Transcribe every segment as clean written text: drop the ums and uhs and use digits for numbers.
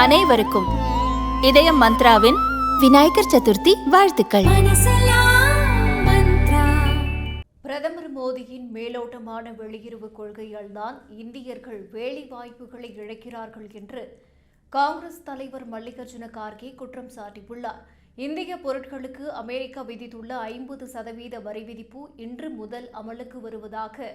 அனைவருக்கும் இதயம் மந்த்ராவின் விநாயகர் சதுர்த்தி வாழ்த்துக்கள். பிரதமர் மோடியின் மேலோட்டமான வெளியுறவு கொள்கையால் தான் இந்தியர்கள் வேலை வாய்ப்புகளை இழக்கிறார்கள் என்று காங்கிரஸ் தலைவர் மல்லிகார்ஜுன கார்கே குற்றம் சாட்டியுள்ளார். இந்திய பொருட்களுக்கு அமெரிக்கா விதித்துள்ள 50% வரி விதிப்பு இன்று முதல் அமலுக்கு வருவதாக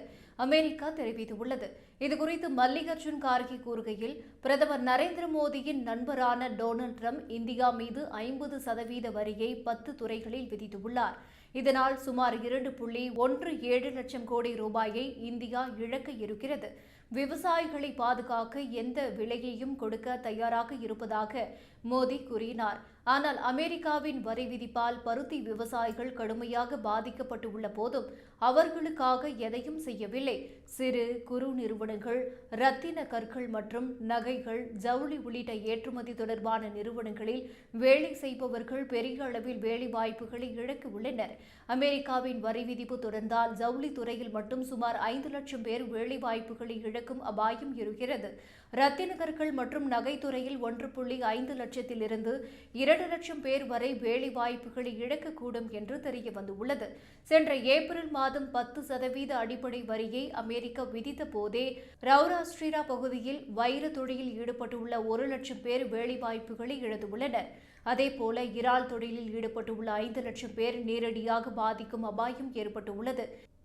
அமெரிக்கா தெரிவித்துள்ளது. இதுகுறித்து மல்லிகார்ஜுன் கார்கே கூறுகையில், பிரதமர் நரேந்திர மோடியின் நண்பரான டொனால்டு டிரம்ப் இந்தியா மீது 50% வரியை 10 துறைகளில் விதித்துள்ளார். இதனால் சுமார் 2.17 லட்சம் கோடி ரூபாயை இந்தியா இழக்க இருக்கிறது. விவசாயிகளை பாதுகாக்க எந்த விலையையும் கொடுக்க தயாராக இருப்பதாக மோடி கூறினார். ஆனால் அமெரிக்காவின் வரி விதிப்பால் பருத்தி விவசாயிகள் கடுமையாக பாதிக்கப்பட்டுள்ள போதும் அவர்களுக்காக எதையும் செய்யவில்லை. சிறு குறு நிறுவனங்கள், ரத்தின கற்கள் மற்றும் நகைகள், ஜவுளி உள்ளிட்ட ஏற்றுமதி தொடர்பான நிறுவனங்களில் வேலை செய்பவர்கள் பெரிய அளவில் வேலை வாய்ப்புகளை இழக்க உள்ளனர். அமெரிக்காவின் வரி விதிப்பு தொடர்ந்தால் ஜவுளி துறையில் மட்டும் சுமார் 5 லட்சம் பேர் வேலை வாய்ப்புகளை இழக்கும் அபாயம் இருக்கிறது. ரத்தின கற்கள் மற்றும் நகைத்துறையில் 1.5 லட்சத்திலிருந்து 2 லட்சம் பேர் வரை வேலை வாய்ப்புகளை இழக்கக்கூடும் என்று தெரிய வந்துள்ளது. சென்ற ஏப்ரல் மாதம் 10% அடிப்படை வரியை அமெரிக்கா விதித்த போதே ரௌராஷ்டிரா பகுதியில் வைர தொழிலில் ஈடுபட்டுள்ள 1 லட்சம் பேர் வேலை வாய்ப்புகளை இழந்துள்ளனர். அதேபோல இறால் தொழிலில் ஈடுபட்டுள்ள 5 லட்சம் பேர் நேரடியாக பாதிக்கும் அபாயம் ஏற்பட்டுள்ளது.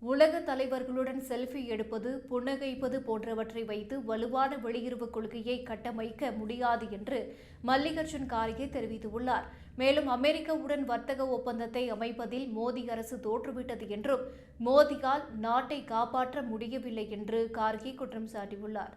உலக தலைவர்களுடன் செல்ஃபி எடுப்பது, புன்னகைப்பது போன்றவற்றை வைத்து வலுவான வெளியுறவு கொள்கையை கட்டமைக்க முடியாது என்று மல்லிகார்ஜுன் கார்கே தெரிவித்துள்ளார். மேலும் அமெரிக்காவுடன் வர்த்தக ஒப்பந்தத்தை அமைப்பதில் மோடி அரசு தோற்றுவிட்டது என்றும் மோடியால் நாட்டை காப்பாற்ற முடியவில்லை என்று கார்கே குற்றம் சாட்டியுள்ளார்.